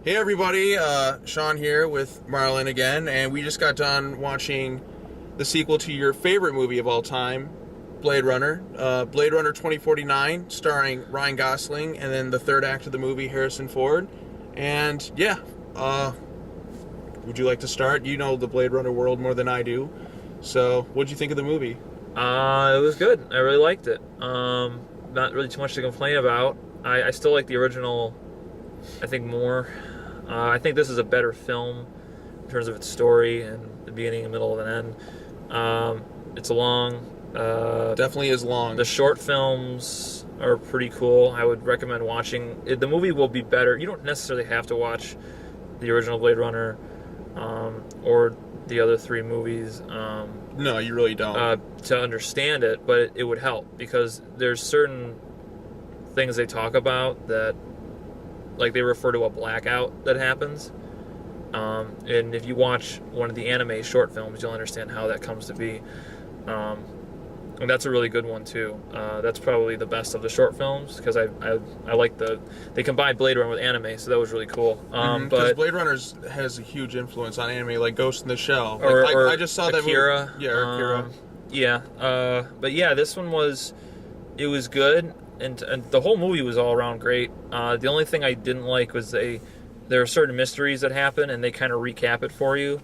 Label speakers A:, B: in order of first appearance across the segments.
A: Hey everybody, Sean here with Marlon again, and we just got done watching the sequel to your favorite movie of all time, Blade Runner. Blade Runner 2049, starring Ryan Gosling, and then the third act of the movie, Harrison Ford. And yeah, would you like to start? You know the Blade Runner world more than I do. So, what'd you think of the movie?
B: It was good. I really liked it. Not really too much to complain about. I still like the original, I think, more. I think this is a better film in terms of its story and the beginning, the middle, and end. It's long.
A: Definitely is long.
B: The short films are pretty cool. I would recommend watching. The movie will be better. You don't necessarily have to watch the original Blade Runner or the other three movies.
A: No, you really don't.
B: To understand it, but it would help because there's certain things they talk about that, like, they refer to a blackout that happens. And if you watch one of the anime short films, you'll understand how that comes to be. And that's a really good one too. That's probably the best of the short films because I like they combined Blade Runner with anime, so that was really cool.
A: Because Blade Runner has a huge influence on anime, like Ghost in the Shell. Like,
B: or
A: I just saw
B: Akira.
A: that movie. Yeah, or Akira.
B: Yeah, but yeah, this one was good, and the whole movie was all around great. The only thing I didn't like was there are certain mysteries that happen, and they kind of recap it for you.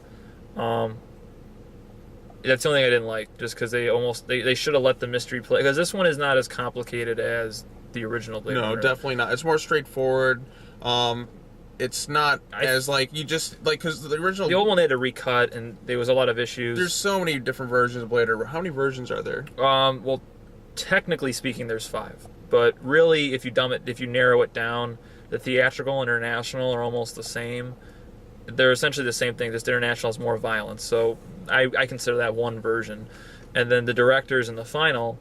B: That's the only thing I didn't like, just because they should have let the mystery play. Because this one is not as complicated as the original Blade Runner.
A: No, definitely not. It's more straightforward. It's not as like you just like because the original.
B: The old one they had to recut, and there was a lot of issues.
A: There's so many different versions of Blade Runner. How many versions are there?
B: Well, technically speaking, there's 5. But really, if you narrow it down, the theatrical and international are almost the same. They're essentially the same thing. Just international is more violence, so I consider that one version. And then the directors in the final,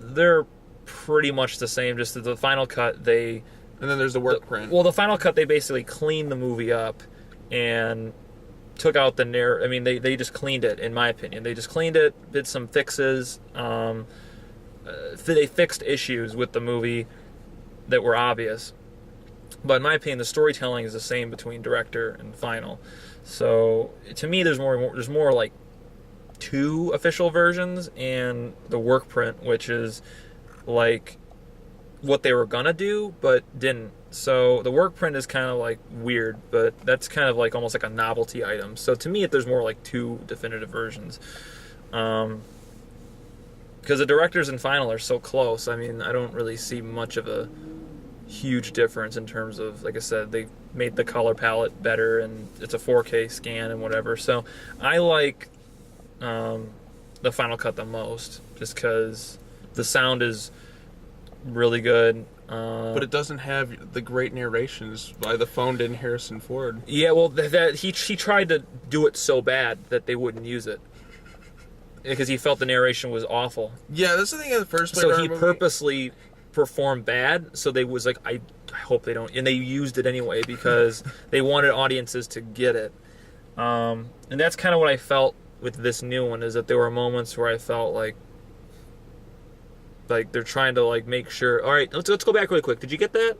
B: they're pretty much the same. Just that the final cut, and
A: then there's the work print.
B: Well, the final cut, they basically cleaned the movie up and took out the narrative. I mean, they just cleaned it, in my opinion. They just cleaned it, did some fixes. They fixed issues with the movie that were obvious. But in my opinion, the storytelling is the same between director and final. So to me, there's more like 2 official versions and the work print, which is like what they were gonna do but didn't. So the work print is kind of like weird, but that's kind of like almost like a novelty item. So to me, there's more like 2 definitive versions. Because the directors and final are so close. I mean, I don't really see much of a huge difference in terms of, like I said, they made the color palette better and it's a 4K scan and whatever. So I like the final cut the most just because the sound is really good.
A: But it doesn't have the great narrations by the phoned-in Harrison Ford.
B: Yeah, well, he tried to do it so bad that they wouldn't use it because he felt the narration was awful.
A: Yeah, that's the thing in the first place.
B: So he purposely performed bad, so they was like, I hope they don't, and they used it anyway because they wanted audiences to get it. And that's kind of what I felt with this new one, is that there were moments where I felt like they're trying to like make sure, all right, let's go back really quick. Did you get that?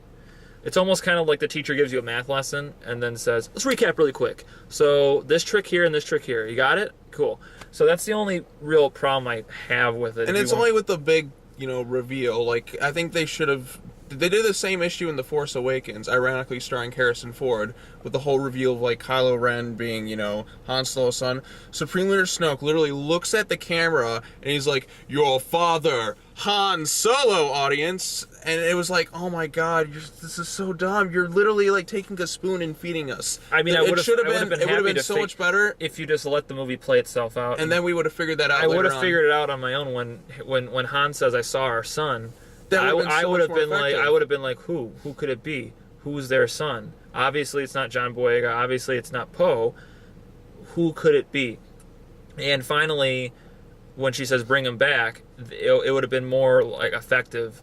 B: It's almost kind of like the teacher gives you a math lesson and then says, let's recap really quick. So this trick here and this trick here. You got it? Cool. So that's the only real problem I have with it.
A: And it's only with the big, reveal. Like, I think they should have. They did the same issue in The Force Awakens, ironically starring Harrison Ford, with the whole reveal of, like, Kylo Ren being, Han Solo's son. Supreme Leader Snoke literally looks at the camera, and he's like, your father, Han Solo, audience. And it was like, oh my god, this is so dumb. You're literally, like, taking a spoon and feeding us.
B: I mean, it would have
A: been so much better
B: if you just let the movie play itself out.
A: And then we would have figured that out.
B: I would have figured it out on my own when Han says, I saw our son. I would have been like, who could it be? Who's their son? Obviously, it's not John Boyega. Obviously, it's not Poe. Who could it be? And finally, when she says bring him back, it would have been more like effective.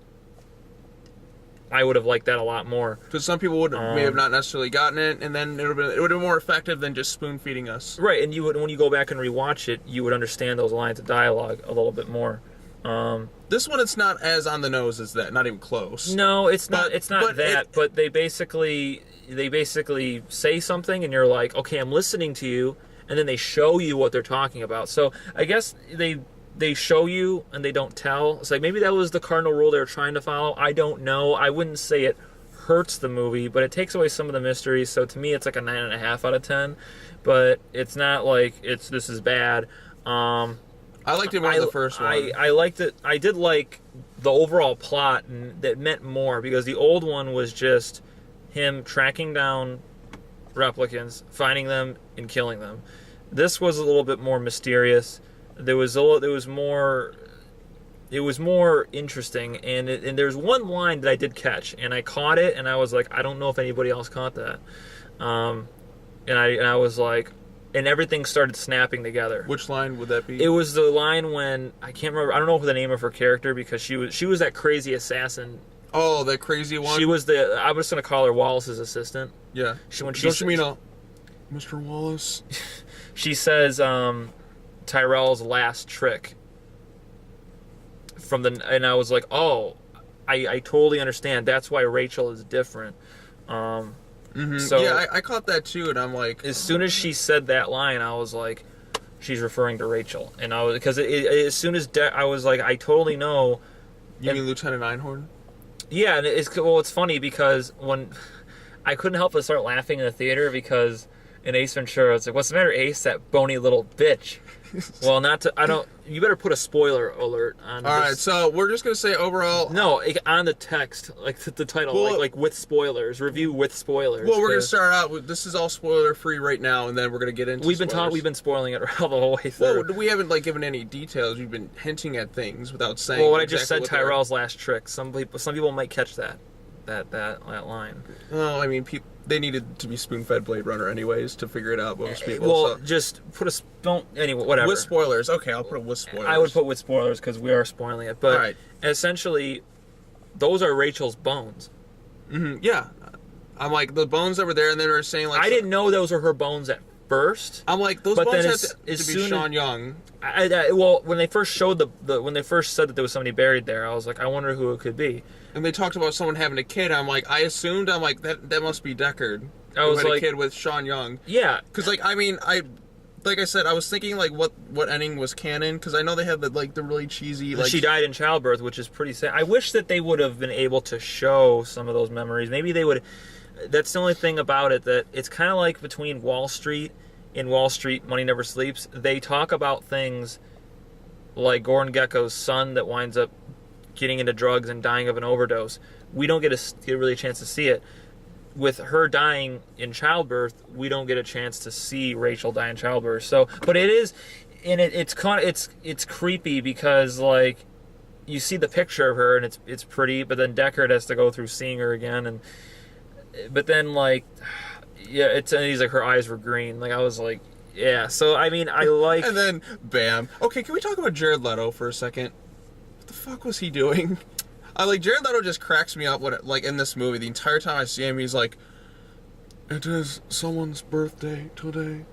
B: I would have liked that a lot more.
A: Because some people may have not necessarily gotten it, and then it would have been more effective than just spoon feeding us.
B: Right, and when you go back and rewatch it, you would understand those lines of dialogue a little bit more.
A: This one, it's not as on the nose as that. Not even close.
B: No, it's not. It's not but they basically, they basically say something, and you're like, okay, I'm listening to you, and then they show you what they're talking about. So I guess they show you and they don't tell. It's like maybe that was the cardinal rule they were trying to follow. I don't know. I wouldn't say it hurts the movie, but it takes away some of the mystery. So to me, it's like a 9.5 out of 10. But it's not like this is bad.
A: I liked it more than the first one.
B: I liked it. I did like the overall plot, and that meant more because the old one was just him tracking down replicants, finding them, and killing them. This was a little bit more mysterious. It was more interesting, and there's one line that I did catch, and I caught it, and I was like, I don't know if anybody else caught that, and I was like, and everything started snapping together.
A: Which line would that be?
B: It was the line when I can't remember. I don't know the name of her character because she was that crazy assassin.
A: Oh, that crazy one.
B: She was I was gonna call her Wallace's assistant.
A: Yeah.
B: Don't you mean
A: Mr. Wallace?
B: She says Tyrell's last trick and I was like, oh, I totally understand. That's why Rachel is different. So
A: yeah, I caught that too, and I'm like,
B: as soon as she said that line, I was like, she's referring to Rachel, and I was because as soon as I was like, I totally know.
A: You mean Lieutenant Einhorn?
B: Yeah, and it's funny because when I couldn't help but start laughing in the theater because in Ace Ventura, it's like, what's the matter, Ace? That bony little bitch. Well, you better put a spoiler alert on.
A: All right, so we're just gonna say overall.
B: No, on the text, like the title,
A: well,
B: like with spoilers, review with spoilers.
A: Well, we're gonna start out with this is all spoiler free right now, and then we're gonna get into.
B: We've been spoiling it the whole way through.
A: Well, we haven't given any details. We've been hinting at things without saying.
B: Well, what I just said, Tyrell's last trick. Some people might catch that line.
A: Well, I mean, they needed to be spoon-fed Blade Runner anyways to figure it out. Most people.
B: Well, just put anyway, whatever.
A: With spoilers, okay, I'll put it with spoilers.
B: I would put with spoilers because we are spoiling it. But
A: right.
B: Essentially, those are Rachel's bones.
A: Mm-hmm. Yeah, I'm like the bones that were there, and they were saying like
B: I didn't know those were her bones at first.
A: I'm like those bones had to be Sean Young.
B: Well, when they first showed when they first said that there was somebody buried there, I was like, I wonder who it could be.
A: And they talked about someone having a kid. I'm like, that must be Deckard.
B: I was
A: who had a kid with Sean Young.
B: Yeah,
A: because like I said, I was thinking like what ending was canon because I know they had the really cheesy like
B: she died in childbirth, which is pretty sad. I wish that they would have been able to show some of those memories. Maybe they would. That's the only thing about it, that it's kind of like between Wall Street and Wall Street Money Never Sleeps. They talk about things like Gordon Gekko's son that winds up getting into drugs and dying of an overdose. We don't get really a chance to see it. With her dying in childbirth, we don't get a chance to see Rachel die in childbirth. So, but it is, and it's creepy because like you see the picture of her and it's pretty, but then Deckard has to go through seeing her again, but then like yeah, and he's like her eyes were green. Like I was like, yeah. So I mean, I like.
A: And then bam. Okay, can we talk about Jared Leto for a second? What the fuck was he doing? Jared Leto just cracks me up in this movie. The entire time I see him, he's like, "It is someone's birthday today.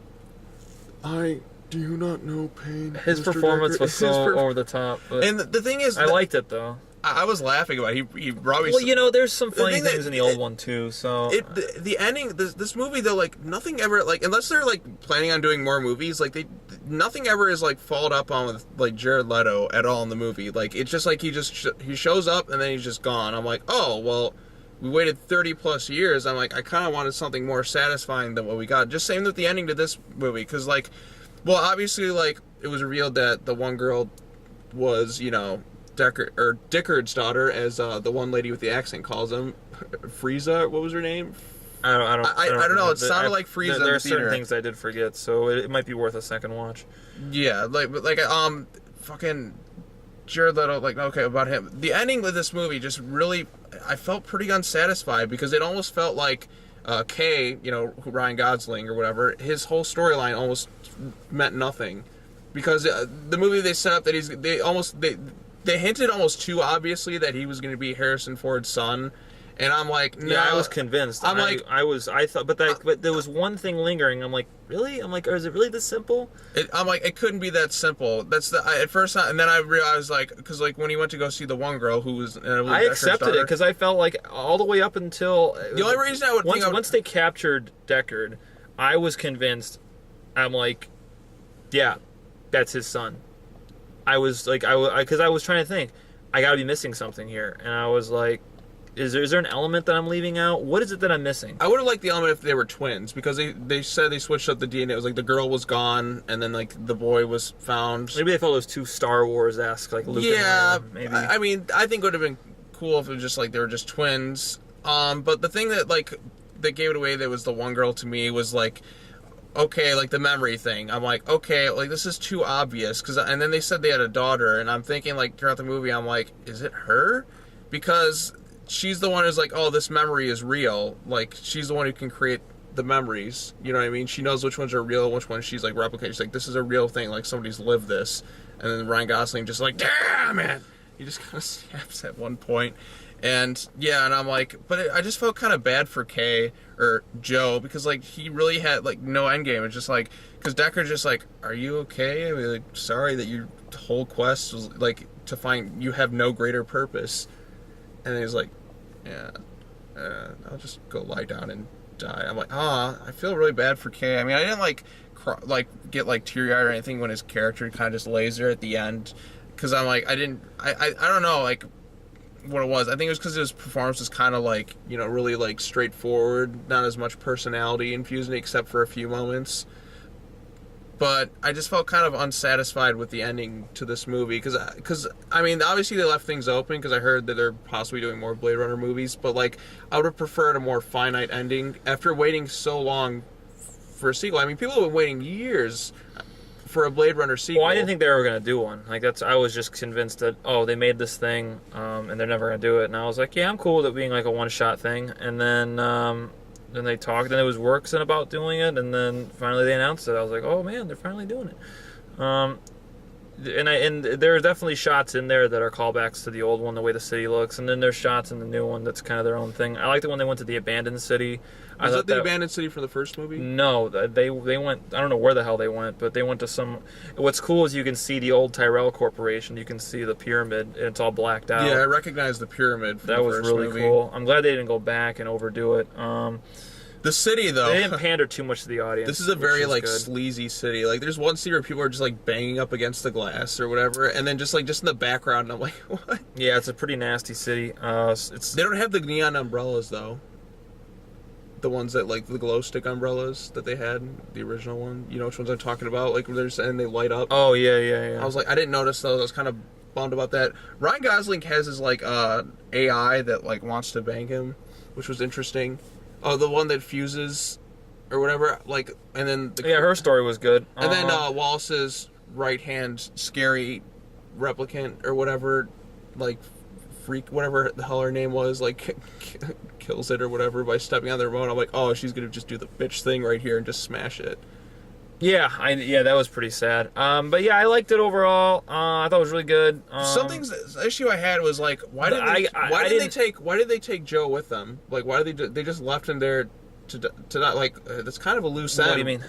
A: Do you not know pain?"
B: His
A: Mr.
B: performance
A: Deckard?
B: was so over the top.
A: And the thing is,
B: I liked it though.
A: I was laughing about it. He brought me.
B: Well, there's some funny things in the old one too. So
A: the ending, this movie though, like nothing ever unless they're like planning on doing more movies, nothing ever is like followed up on with like Jared Leto at all in the movie. Like it's just like he shows up and then he's just gone. I'm like, oh well, we waited 30 plus years. I'm like, I kind of wanted something more satisfying than what we got. Just same with the ending to this movie, because like, well, obviously like it was revealed that the one girl was Deckard's daughter, as the one lady with the accent calls him, Frieza. What was her name?
B: I
A: don't know. It sounded like Frieza.
B: There are certain things I did forget, so it might be worth a second watch.
A: Yeah, fucking Jared Leto. Like, okay, about him. The ending of this movie just really, I felt pretty unsatisfied because it almost felt like Kay, Ryan Gosling or whatever. His whole storyline almost meant nothing because the movie they set up that they hinted almost too obviously that he was going to be Harrison Ford's son, And I'm like, no.
B: Yeah, I was convinced. I thought, but there was one thing lingering. I'm like, really? I'm like, is it really this simple?
A: I'm like, it couldn't be that simple. That's at first, and then I realized, like, because like when he went to go see the one girl who was,
B: I accepted it because I felt like all the way up until
A: the only reason I would
B: once they captured Deckard, I was convinced. I'm like, yeah, that's his son. I was like, because I was trying to think, I got to be missing something here, and I was like. Is there an element that I'm leaving out? What is it that I'm missing?
A: I would have liked the element if they were twins, because they said they switched up the DNA. It was like the girl was gone, and then like the boy was found.
B: Maybe they felt it was too Star Wars-esque, like Luke
A: yeah,
B: and maybe.
A: I mean, I think it would have been cool if it was just like they were just twins. But the thing that like that gave it away that was the one girl to me was like, okay, like the memory thing. I'm like, okay, like this is too obvious, and then they said they had a daughter, and I'm thinking like throughout the movie, I'm like, is it her? Because she's the one who's like, oh, this memory is real. Like, she's the one who can create the memories. You know what I mean? She knows which ones are real, which ones she's like replicating. She's like, this is a real thing. Like, somebody's lived this. And then Ryan Gosling just like, damn it! He just kind of snaps at one point. And yeah, and I'm like, but I just felt kind of bad for Kay or Joe, because like he really had like no end game. It's just like, because Deckard's just like, are you okay? I mean, like, sorry that your whole quest was like to find you have no greater purpose. And then he's like, yeah, I'll just go lie down and die. I'm like, I feel really bad for Kay. I mean, I didn't like get like teary-eyed or anything when his character kind of just lays there at the end, because I'm like, I don't know like what it was. I think it was because his performance was kind of like, you know, really like straightforward, not as much personality infused in it, except for a few moments. But I just felt kind of unsatisfied with the ending to this movie, because I mean, obviously they left things open, because I heard that they're possibly doing more Blade Runner movies, but like I would have preferred a more finite ending after waiting so long for a sequel. I mean, people have been waiting years for a Blade Runner sequel.
B: Well, I didn't think they were going to do one. Like I was just convinced that they made this thing and they're never going to do it. And I was like, yeah, I'm cool with it being like a one-shot thing. And then they talked, and it was works and about doing it, and then finally they announced it. I was like, oh man, they're finally doing it. And there are definitely shots in there that are callbacks to the old one, the way the city looks, and then there's shots in the new one that's kind of their own thing. I liked it when they went to the abandoned city.
A: Was that the abandoned city from the first movie?
B: No, they went. I don't know where the hell they went, but they went to some. What's cool is you can see the old Tyrell Corporation. You can see the pyramid, and it's all blacked out.
A: Yeah, I recognize the pyramid from
B: that
A: the
B: was
A: first
B: really
A: movie.
B: Cool. I'm glad they didn't go back and overdo it.
A: The city, though,
B: they didn't pander too much to the audience.
A: This is a very like
B: good.
A: sleazy city. Like, there's one scene where people are just like banging up against the glass or whatever, and then just in the background, and I'm like, what?
B: Yeah, it's a pretty nasty city.
A: They don't have the neon umbrellas though. The ones that like the glow stick umbrellas that they had, the original one. You know which ones I'm talking about? Like where and they light up.
B: Oh yeah.
A: I was like, I didn't notice those. I was kind of bummed about that. Ryan Gosling has his like AI that like wants to bang him, which was interesting. Oh, the one that fuses or whatever. Like, and then
B: her story was good.
A: And then Wallace's right hand scary replicant or whatever, like freak, whatever the hell her name was, like kills it or whatever by stepping on the remote. I'm like, oh, she's gonna just do the bitch thing right here and just smash it.
B: Yeah, that was pretty sad. But yeah, I liked it overall. I thought it was really good.
A: The issue I had was like, why did they take Joe with them? Like, why did they just left him there to not like? That's kind of a loose end.
B: What do you mean?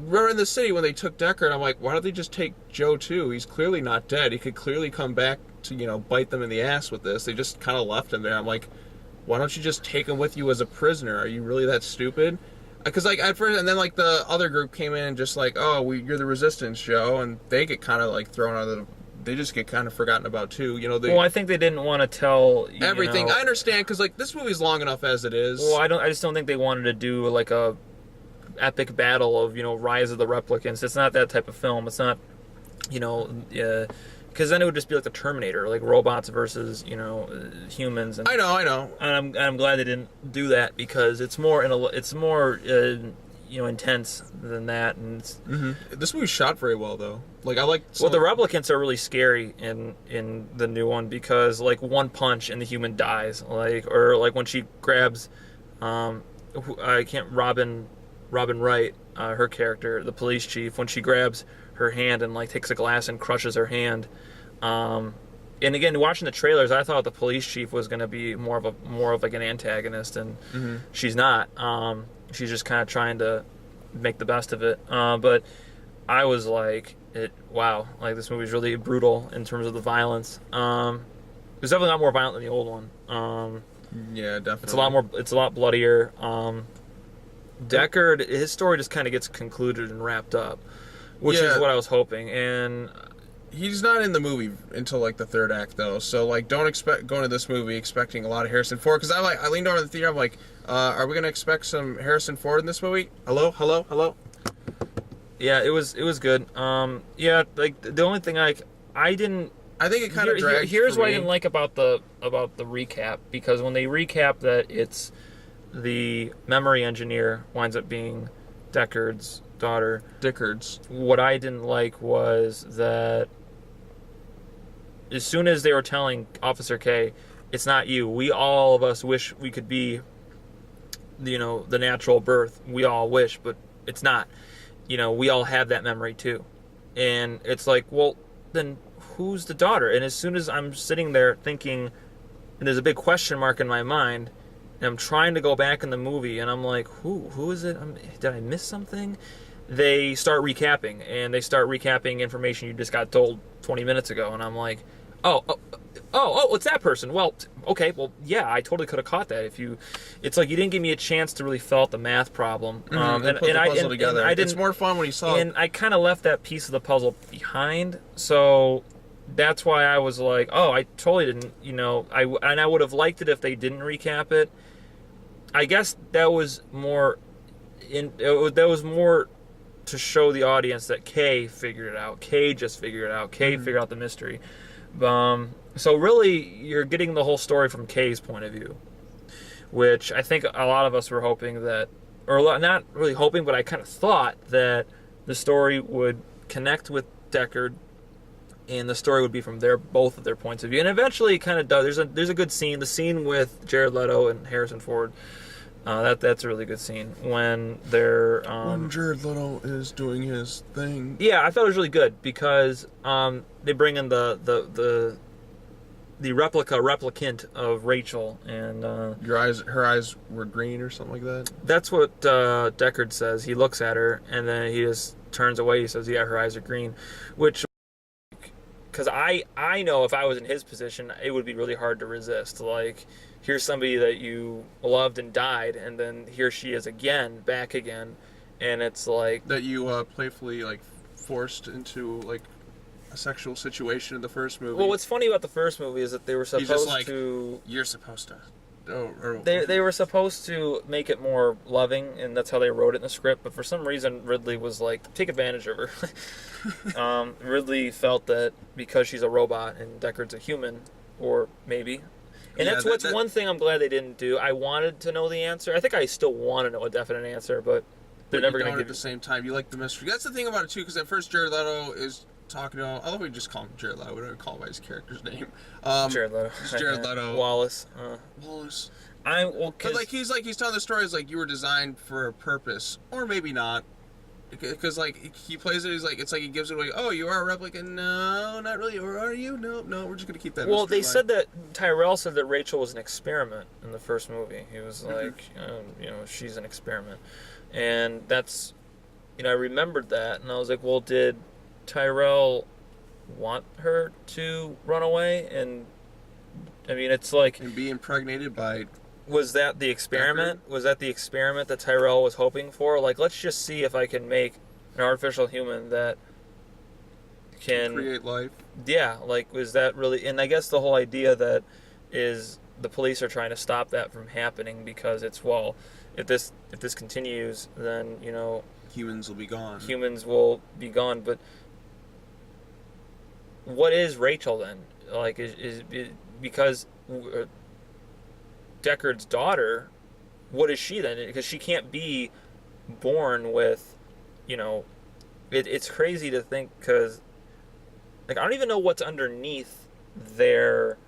A: We're in the city when they took Deckard, and I'm like, why don't they just take Joe too? He's clearly not dead. He could clearly come back to bite them in the ass with this. They just kind of left him there. I'm like, why don't you just take him with you as a prisoner? Are you really that stupid? Because like at first, and then like the other group came in and just like, oh, you're the Resistance, Joe, and they get kind of like thrown out of the. They just get kind of forgotten about too. Well,
B: I think they didn't want to tell
A: everything. I understand, because like this movie's long enough as it is.
B: Well, I just don't think they wanted to do like a epic battle of Rise of the Replicants. It's not that type of film. It's not because then it would just be like the Terminator, like robots versus humans. And,
A: I know.
B: And I'm glad they didn't do that, because it's more intense than that. And
A: this movie shot very well though. Like I like.
B: Well, the replicants are really scary in the new one, because like one punch and the human dies. Or when she grabs, Robin Wright, her character, the police chief, when she grabs her hand and like takes a glass and crushes her hand, And again, watching the trailers, I thought the police chief was going to be more of like an antagonist, and she's not. She's just kind of trying to make the best of it. But I was like, wow, like this movie's really brutal in terms of the violence. It's definitely a lot more violent than the old one.
A: Yeah, definitely.
B: It's a lot bloodier. Deckard, his story just kind of gets concluded and wrapped up, which is what I was hoping. And
A: he's not in the movie until like the third act, though. So like, don't expect going to this movie expecting a lot of Harrison Ford. Because I leaned over the theater. I'm like, are we gonna expect some Harrison Ford in this movie? Hello.
B: Yeah, it was good. Yeah, like the only thing I didn't.
A: I think it kind of dragged.
B: Here's what I didn't like about the recap, because when they recap that it's the memory engineer winds up being Deckard's daughter. What I didn't like was that as soon as they were telling Officer K, it's not you. We all of us wish we could be, the natural birth. We all wish, but it's not. We all have that memory too. And it's like, well, then who's the daughter? And as soon as I'm sitting there thinking, and there's a big question mark in my mind, and I'm trying to go back in the movie, and I'm like, who is it? Did I miss something? They start recapping, and they start recapping information you just got told 20 minutes ago, and I'm like, oh, it's that person. Well, okay, well, yeah, I totally could have caught that. It's like you didn't give me a chance to really fill out the math problem.
A: And put the puzzle together. It's more fun when you saw it.
B: And I kind of left that piece of the puzzle behind, so that's why I was like, oh, I totally didn't, I would have liked it if they didn't recap it. I guess that was more to show the audience that Kay figured it out. Kay just figured it out. Kay figured out the mystery. So really, you're getting the whole story from Kay's point of view, which I think a lot of us were hoping that, or not really hoping, but I kind of thought that the story would connect with Deckard, and the story would be from both of their points of view. And eventually, it kind of does. There's a good scene. The scene with Jared Leto and Harrison Ford. That's a really good scene when they're
A: when Jared Leto is doing his thing.
B: Yeah, I thought it was really good because they bring in the replicant of Rachel, and
A: her eyes were green or something like that.
B: That's what Deckard says. He looks at her and then he just turns away. He says, "Yeah, her eyes are green," which, because I know if I was in his position, it would be really hard to resist. Like, here's somebody that you loved and died, and then here she is back again, and it's like
A: that you playfully like forced into like a sexual situation in the first movie.
B: Well, what's funny about the first movie is that they were supposed
A: you're supposed to.
B: They were supposed to make it more loving, and that's how they wrote it in the script. But for some reason, Ridley was like, take advantage of her. Ridley felt that because she's a robot and Deckard's a human, or maybe. And that's one thing I'm glad they didn't do. I wanted to know the answer. I think I still want to know a definite answer, but they're never going to give
A: at the same time. You like the mystery. That's the thing about it too, because at first Jared Leto is talking to him. I love we just call him Jared Leto. We don't call him by his character's name.
B: Jared Leto.
A: Jared Leto.
B: Wallace.
A: But he's telling the story as like you were designed for a purpose, or maybe not. Because like he plays it, it's like he gives it away. Oh, you are a replicant? No, not really. Or are you? No, we're just gonna keep that.
B: Well, they said that Tyrell said that Rachel was an experiment in the first movie. He was like, she's an experiment, and that's, I remembered that, and I was like, well, did Tyrell want her to run away? And I mean, it's like,
A: and be impregnated by.
B: Was that the experiment? Was that the experiment that Tyrell was hoping for? Like, let's just see if I can make an artificial human that can
A: create life.
B: Yeah, like, was that really? And I guess the whole idea that is the police are trying to stop that from happening because it's, well, if this continues, then
A: humans will be gone.
B: Humans will be gone. But what is Rachel then? Like, is because Deckard's daughter, what is she then? Because she can't be born with, it's crazy to think, because like I don't even know what's underneath their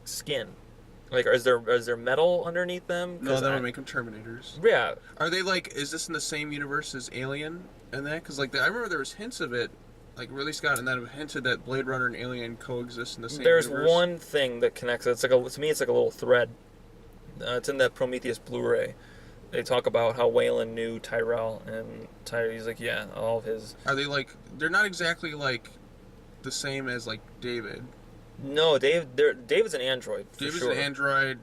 B: skin. Like, is there metal underneath them?
A: No, that would make them Terminators.
B: Yeah.
A: Are they like? Is this in the same universe as Alien and that? Because like I remember there was hints of it. like Ridley Scott and then hinted that Blade Runner and Alien coexist in the same
B: There's
A: universe.
B: one thing that connects it. It's like to me, it's like a little thread. It's in that Prometheus Blu-ray. They talk about how Wayland knew Tyrell, and he's like, yeah, all of his.
A: Are they like? They're not exactly like the same as like David.
B: No, David's an android.
A: David's
B: sure.
A: an android,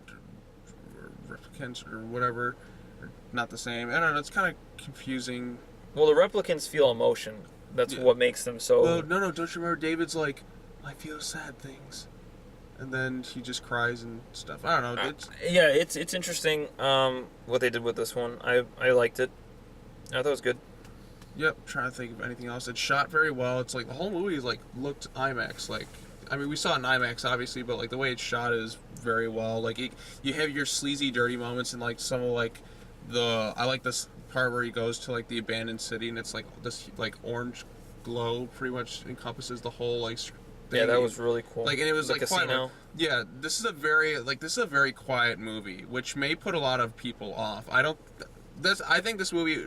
A: or replicants or whatever. Are not the same. I don't know. It's kind of confusing.
B: Well, the replicants feel emotion. That's what makes them so.
A: Well, no. Don't you remember? David's like, I feel sad things, and then he just cries and stuff. I don't know.
B: It's interesting what they did with this one. I liked it. I thought it was good.
A: Yep. Trying to think of anything else. It's shot very well. It's like the whole movie is like looked IMAX. Like, I mean, we saw it in IMAX obviously, but like the way it's shot is very well. Like you have your sleazy, dirty moments, and like some of like I like this part where he goes to like the abandoned city, and it's like this like orange glow pretty much encompasses the whole like thing.
B: Yeah, that was really cool.
A: Like, and it was
B: the
A: like
B: casino.
A: quiet. Yeah, this is a very quiet movie, which may put a lot of people off. I think this movie,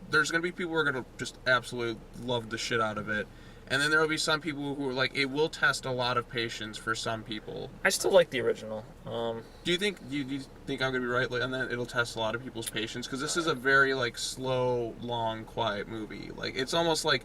A: there's gonna be people who are gonna just absolutely love the shit out of it, and then there will be some people who are like, it will test a lot of patience for some people.
B: I still like the original.
A: Do you think I'm gonna be right? Like, and then it'll test a lot of people's patience because this is a very like slow, long, quiet movie. Like, it's almost like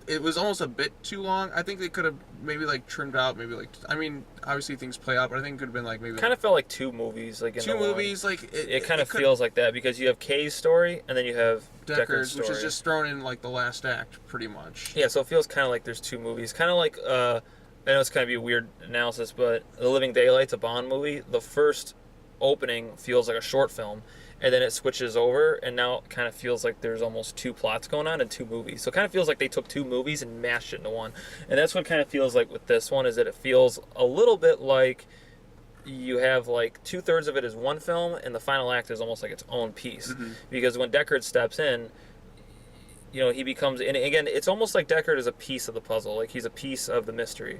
A: it was almost a bit too long. I think they could have maybe like trimmed out. Maybe like, I mean, obviously things play out, but I think it could have been like maybe
B: kind of felt like two movies. Like in
A: two movies. Like
B: it kind of feels like that because you have Kay's story and then you have Deckard's story,
A: which is just thrown in like the last act, pretty much.
B: Yeah, so it feels kind of like there's two movies. Kind of like I know it's kind of be a weird analysis, but The Living Daylight's a Bond movie. The first opening feels like a short film, and then it switches over, and now it kind of feels like there's almost two plots going on in two movies. So it kind of feels like they took two movies and mashed it into one. And that's what it kind of feels like with this one, is that it feels a little bit like you have like 2/3 of it is one film, and the final act is almost like its own piece. Mm-hmm. Because when Deckard steps in, you know, he becomes, and again, it's almost like Deckard is a piece of the puzzle, like he's a piece of the mystery.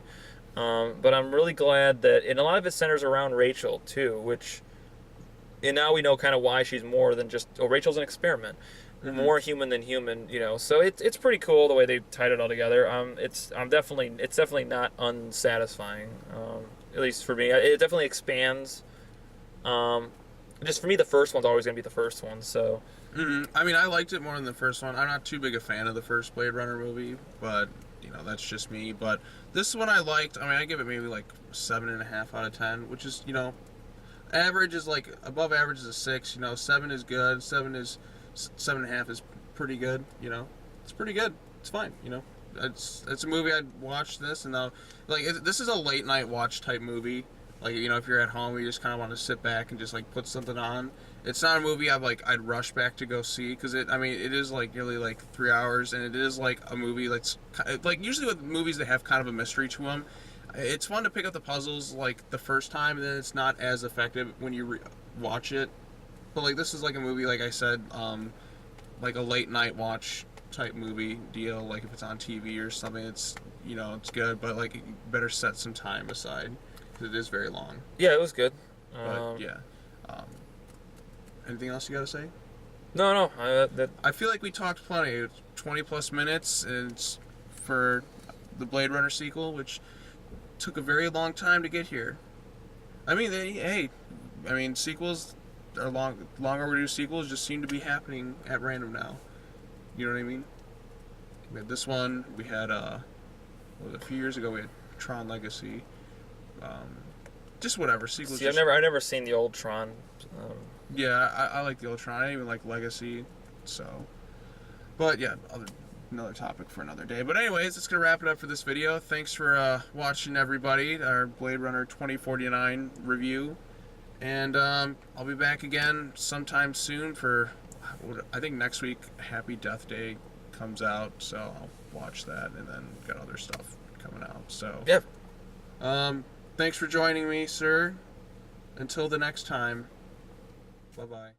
B: But I'm really glad that, and a lot of it centers around Rachel too, which, and now we know kind of why she's more than just, Rachel's an experiment, more human than human, you know. So it's pretty cool the way they tied it all together. It's definitely not unsatisfying, at least for me. It definitely expands. Just for me, the first one's always gonna be the first one. So.
A: Mm-hmm. I mean, I liked it more than the first one. I'm not too big a fan of the first Blade Runner movie, but you know, that's just me. But this one I liked. I mean, I give it maybe like 7.5 out of 10, which is, you know, average is like, above average is a 6. You know, 7 is good. 7.5 is pretty good. You know, it's pretty good. It's fine. You know, it's a movie I'd watch this, and this is a late night watch type movie. Like, you know, if you're at home, you just kind of want to sit back and just like put something on. It's not a movie I'd rush back to go see, because it is like nearly like 3 hours, and it is like a movie that's like, usually with movies that have kind of a mystery to them, it's fun to pick up the puzzles like the first time, and then it's not as effective when you watch it. But like, this is like a movie, like I said, like a late night watch type movie deal. Like if it's on TV or something, it's, you know, it's good, but like you better set some time aside. It is very long.
B: Yeah, it was good.
A: But yeah. Anything else you gotta say?
B: No.
A: I feel like we talked plenty. It's 20 plus minutes, and it's for the Blade Runner sequel, which took a very long time to get here. I mean, sequels are long overdue. Sequels just seem to be happening at random now. You know what I mean? We had this one. We had a few years ago we had Tron Legacy. Just whatever sequels.
B: See, I've never seen the old Tron.
A: Yeah, I like the old Tron. I even like Legacy. So, but yeah, another topic for another day. But anyways, that's gonna wrap it up for this video. Thanks for watching, everybody. Our Blade Runner 2049 review, and I'll be back again sometime soon for, I think next week Happy Death Day comes out, so I'll watch that, and then got other stuff coming out. So
B: yep.
A: Thanks for joining me, sir. Until the next time, bye-bye.